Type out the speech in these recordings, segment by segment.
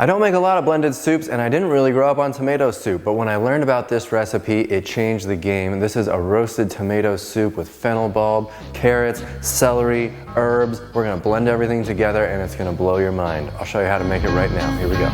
I don't make a lot of blended soups and I didn't really grow up on tomato soup, but when I learned about this recipe, it changed the game. This is a roasted tomato soup with fennel bulb, carrots, celery, herbs. We're gonna blend everything together and it's gonna blow your mind. I'll show you how to make it right now. Here we go.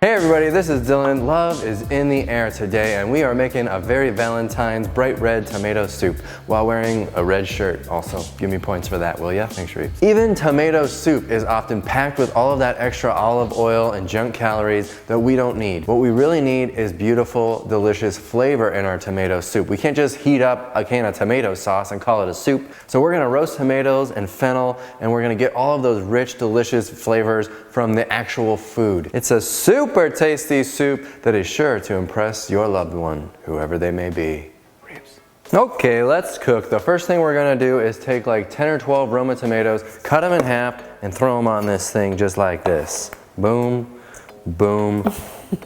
Hey everybody, this is Dylan. Love is in the air today and we are making a very Valentine's bright red tomato soup while wearing a red shirt. Also, give me points for that, will ya? Thanks, Reeves. Even tomato soup is often packed with all of that extra olive oil and junk calories that we don't need. What we really need is beautiful, delicious flavor in our tomato soup. We can't just heat up a can of tomato sauce and call it a soup. So we're gonna roast tomatoes and fennel and we're gonna get all of those rich, delicious flavors from the actual food. It's a super tasty soup that is sure to impress your loved one, whoever they may be. Reeves. Okay, let's cook. The first thing we're gonna do is take like 10 or 12 Roma tomatoes, cut them in half, and throw them on this thing just like this. Boom, boom,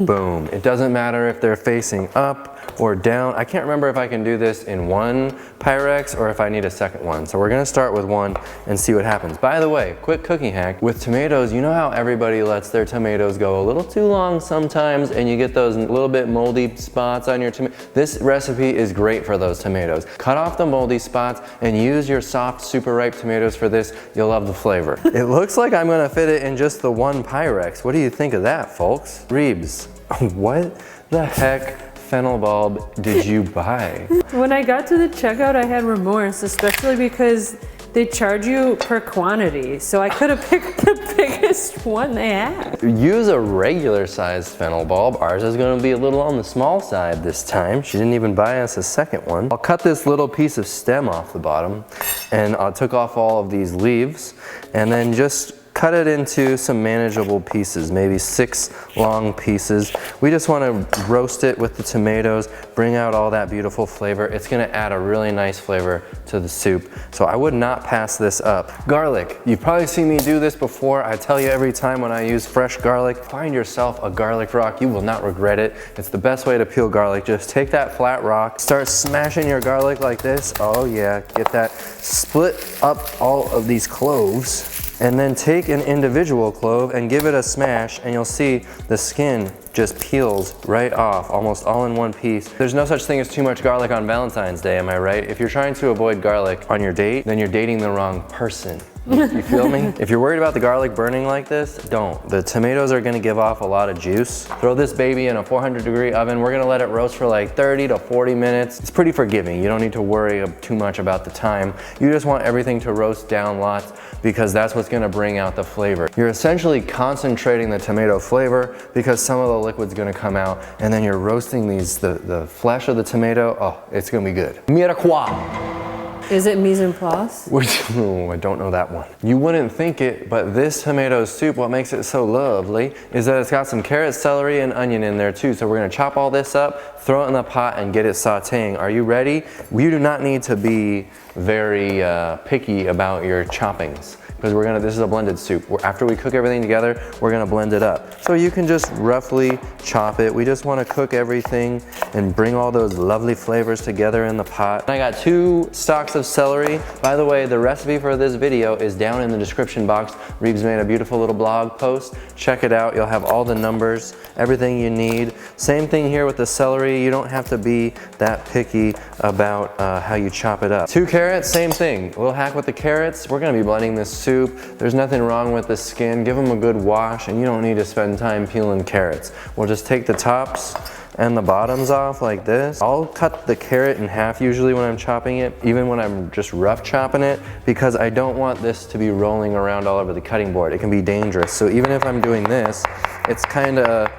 boom. It doesn't matter if they're facing up or down. I can't remember if I can do this in one Pyrex or if I need a second one. So we're gonna start with one and see what happens. By the way, quick cooking hack. With tomatoes, you know how everybody lets their tomatoes go a little too long sometimes and you get those little bit moldy spots on your tomato? This recipe is great for those tomatoes. Cut off the moldy spots and use your soft, super ripe tomatoes for this. You'll love the flavor. It looks like I'm gonna fit it in just the one Pyrex. What do you think of that, folks? Reeves, what the heck fennel bulb did you buy? When I got to the checkout, I had remorse, especially because they charge you per quantity. So I could have picked the biggest one they had. Use a regular sized fennel bulb. Ours is gonna be a little on the small side this time. She didn't even buy us a second one. I'll cut this little piece of stem off the bottom and I took off all of these leaves and then just cut it into some manageable pieces, maybe 6 long pieces. We just want to roast it with the tomatoes, bring out all that beautiful flavor. It's going to add a really nice flavor to the soup. So I would not pass this up. Garlic. You've probably seen me do this before. I tell you every time when I use fresh garlic, find yourself a garlic rock. You will not regret it. It's the best way to peel garlic. Just take that flat rock, start smashing your garlic like this. Oh yeah, get that. Split up all of these cloves. And then take an individual clove and give it a smash and you'll see the skin just peels right off, almost all in one piece. There's no such thing as too much garlic on Valentine's Day, am I right? If you're trying to avoid garlic on your date, then you're dating the wrong person. You feel me? If you're worried about the garlic burning like this, don't. The tomatoes are gonna give off a lot of juice. Throw this baby in a 400-degree oven. We're gonna let it roast for like 30 to 40 minutes. It's pretty forgiving. You don't need to worry too much about the time. You just want everything to roast down lots because that's what's gonna bring out the flavor. You're essentially concentrating the tomato flavor because some of the liquid's gonna come out and then you're roasting the flesh of the tomato. Oh, it's gonna be good. Mirepoix. Is it mise en place? Oh, I don't know that one. You wouldn't think it, but this tomato soup, what makes it so lovely is that it's got some carrot, celery, and onion in there too. So we're gonna chop all this up, throw it in the pot, and get it sauteing. Are you ready? You do not need to be very picky about your choppings because this is a blended soup. After we cook everything together, we're gonna blend it up. So you can just roughly chop it. We just wanna cook everything and bring all those lovely flavors together in the pot. I got 2 stalks of celery. By the way, the recipe for this video is down in the description box. Reeves made a beautiful little blog post. Check it out. You'll have all the numbers, everything you need. Same thing here with the celery. You don't have to be that picky about how you chop it up. 2 carrots, same thing. A little hack with the carrots. We're gonna be blending this soup. There's nothing wrong with the skin. Give them a good wash and you don't need to spend time peeling carrots. We'll just take the tops and the bottoms off like this. I'll cut the carrot in half usually when I'm chopping it, even when I'm just rough chopping it, because I don't want this to be rolling around all over the cutting board. It can be dangerous. So even if I'm doing this, it's kind of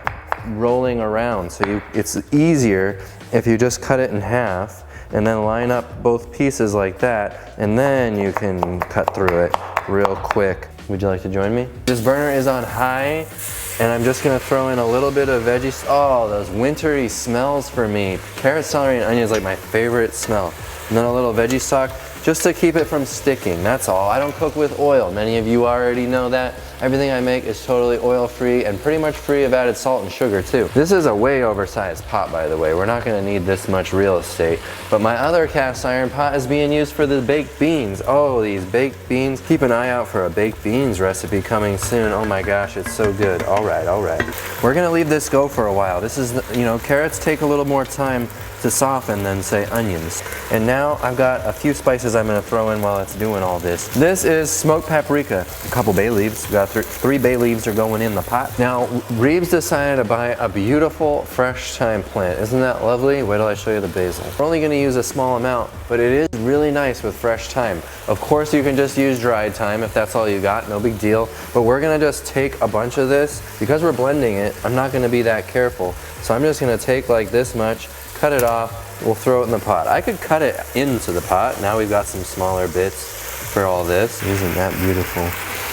rolling around. So it's easier if you just cut it in half and then line up both pieces like that, and then you can cut through it real quick. Would you like to join me? This burner is on high, and I'm just gonna throw in a little bit of veggies. Oh, those wintry smells for me. Carrot, celery, and onion is like my favorite smell. And then a little veggie stock, just to keep it from sticking, that's all. I don't cook with oil. Many of you already know that. Everything I make is totally oil-free and pretty much free of added salt and sugar too. This is a way oversized pot, by the way. We're not gonna need this much real estate. But my other cast iron pot is being used for the baked beans. Oh, these baked beans. Keep an eye out for a baked beans recipe coming soon. Oh my gosh, it's so good. All right. We're gonna leave this go for a while. This is, carrots take a little more time to soften than say onions. And now I've got a few spices I'm gonna throw in while it's doing all this. This is smoked paprika, a couple bay leaves. We got three bay leaves are going in the pot. Now, Reeves decided to buy a beautiful fresh thyme plant. Isn't that lovely? Wait till I show you the basil. We're only gonna use a small amount, but it is really nice with fresh thyme. Of course, you can just use dried thyme if that's all you got, no big deal. But we're gonna just take a bunch of this. Because we're blending it, I'm not gonna be that careful. So I'm just gonna take like this much, cut it off, we'll throw it in the pot. I could cut it into the pot. Now we've got some smaller bits for all this. Isn't that beautiful?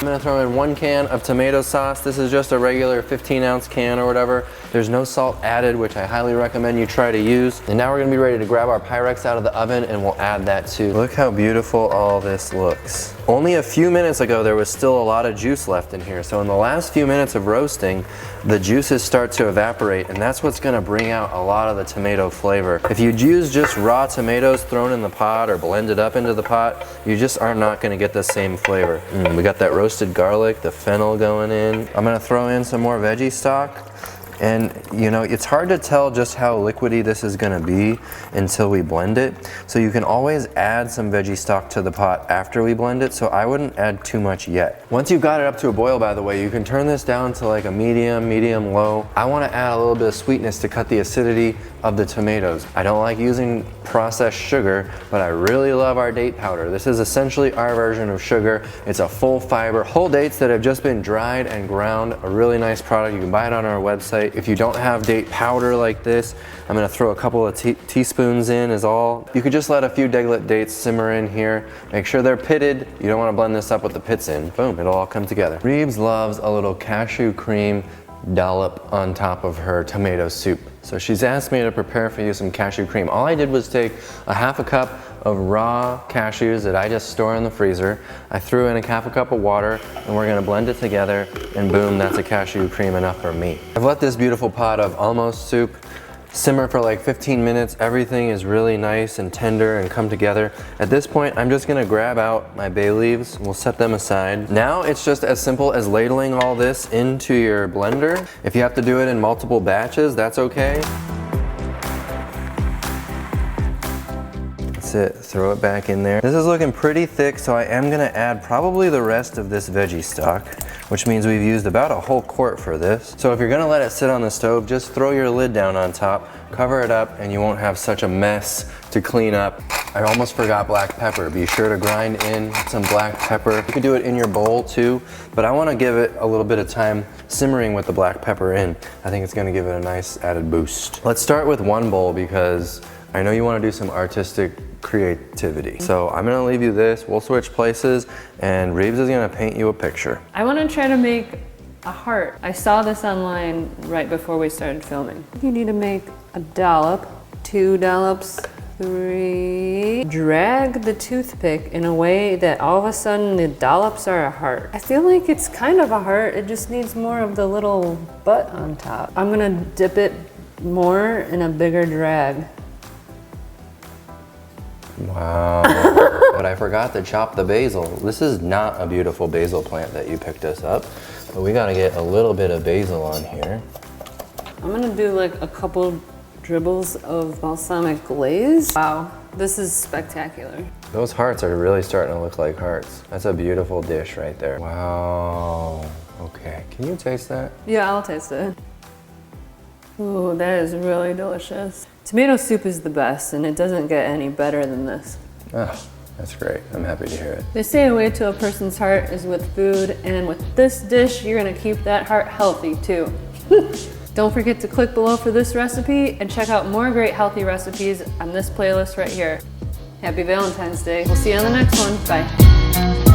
I'm gonna throw in 1 can of tomato sauce. This is just a regular 15-ounce can or whatever. There's no salt added, which I highly recommend you try to use. And now we're gonna be ready to grab our Pyrex out of the oven and we'll add that too. Look how beautiful all this looks. Only a few minutes ago, there was still a lot of juice left in here. So in the last few minutes of roasting, the juices start to evaporate, and that's what's gonna bring out a lot of the tomato flavor. If you use just raw tomatoes thrown in the pot or blended up into the pot, you just are not gonna get the same flavor. We got that roasted garlic, the fennel going in. I'm gonna throw in some more veggie stock. And it's hard to tell just how liquidy this is gonna be until we blend it. So you can always add some veggie stock to the pot after we blend it, so I wouldn't add too much yet. Once you've got it up to a boil, by the way, you can turn this down to like a medium low. I wanna add a little bit of sweetness to cut the acidity of the tomatoes. I don't like using processed sugar, but I really love our date powder. This is essentially our version of sugar. It's a full fiber, whole dates that have just been dried and ground. A really nice product. You can buy it on our website. If you don't have date powder like this, I'm gonna throw a couple of teaspoons in is all. You could just let a few deglet dates simmer in here. Make sure they're pitted. You don't wanna blend this up with the pits in. Boom, it'll all come together. Reeves loves a little cashew cream dollop on top of her tomato soup. So she's asked me to prepare for you some cashew cream. All I did was take a half a cup of raw cashews that I just store in the freezer. I threw in a half a cup of water and we're gonna blend it together and boom, that's a cashew cream enough for me. I've let this beautiful pot of almost soup simmer for like 15 minutes. Everything is really nice and tender and come together. At this point, I'm just gonna grab out my bay leaves. We'll set them aside. Now it's just as simple as ladling all this into your blender. If you have to do it in multiple batches, that's okay. That's it, throw it back in there. This is looking pretty thick, so I am gonna add probably the rest of this veggie stock, which means we've used about a whole quart for this. So if you're gonna let it sit on the stove, just throw your lid down on top, cover it up, and you won't have such a mess to clean up. I almost forgot black pepper. Be sure to grind in some black pepper. You can do it in your bowl too, but I wanna give it a little bit of time simmering with the black pepper in. I think it's gonna give it a nice added boost. Let's start with one bowl because I know you wanna do some artistic creativity. So I'm gonna leave you this, we'll switch places, and Reeves is gonna paint you a picture. I want to try to make a heart. I saw this online right before we started filming. You need to make a dollop, 2 dollops, 3. Drag the toothpick in a way that all of a sudden the dollops are a heart. I feel like it's kind of a heart, it just needs more of the little butt on top. I'm gonna dip it more in a bigger drag. Wow, but I forgot to chop the basil. This is not a beautiful basil plant that you picked us up, but we gotta get a little bit of basil on here. I'm gonna do like a couple dribbles of balsamic glaze. Wow, this is spectacular. Those hearts are really starting to look like hearts. That's a beautiful dish right there. Wow, okay, can you taste that? Yeah, I'll taste it. Ooh, that is really delicious. Tomato soup is the best, and it doesn't get any better than this. Ah, that's great. I'm happy to hear it. They say a way to a person's heart is with food, and with this dish, you're gonna keep that heart healthy too. Don't forget to click below for this recipe and check out more great healthy recipes on this playlist right here. Happy Valentine's Day. We'll see you on the next one. Bye.